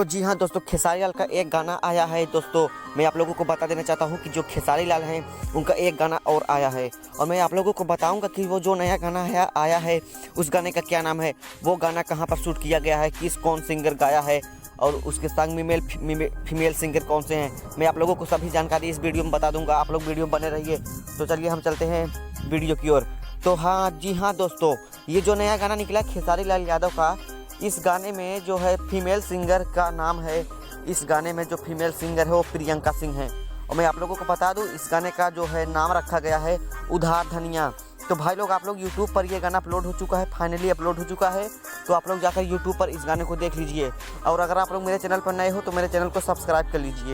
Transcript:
जी हाँ दोस्तों, खेसारी लाल का एक गाना आया है। दोस्तों मैं आप लोगों को बता देना चाहता हूँ कि जो खेसारी लाल हैं उनका एक गाना और आया है, और मैं आप लोगों को बताऊँगा कि वो जो नया गाना है आया है उस गाने का क्या नाम है, वो गाना कहाँ पर शूट किया गया है, किस कौन सिंगर गाया है, और उसके संग में फीमेल सिंगर कौन से हैं। मैं आप लोगों को सभी जानकारी इस वीडियो में बता दूंगा, आप लोग वीडियो में बने रहिए। तो चलिए हम चलते हैं वीडियो की ओर। तो हाँ जी हाँ दोस्तों, ये जो नया गाना निकला खेसारी लाल यादव का, इस गाने में जो है फीमेल सिंगर का नाम है, इस गाने में जो फीमेल सिंगर है वो प्रियंका सिंह है। और मैं आप लोगों को बता दूं इस गाने का जो है नाम रखा गया है उधार धनिया। तो भाई लोग आप लोग यूट्यूब पर ये गाना अपलोड हो चुका है, फाइनली अपलोड हो चुका है। तो आप लोग जाकर यूट्यूब पर इस गाने को देख लीजिए, और अगर आप लोग मेरे चैनल पर नए हो तो मेरे चैनल को सब्सक्राइब कर लीजिए।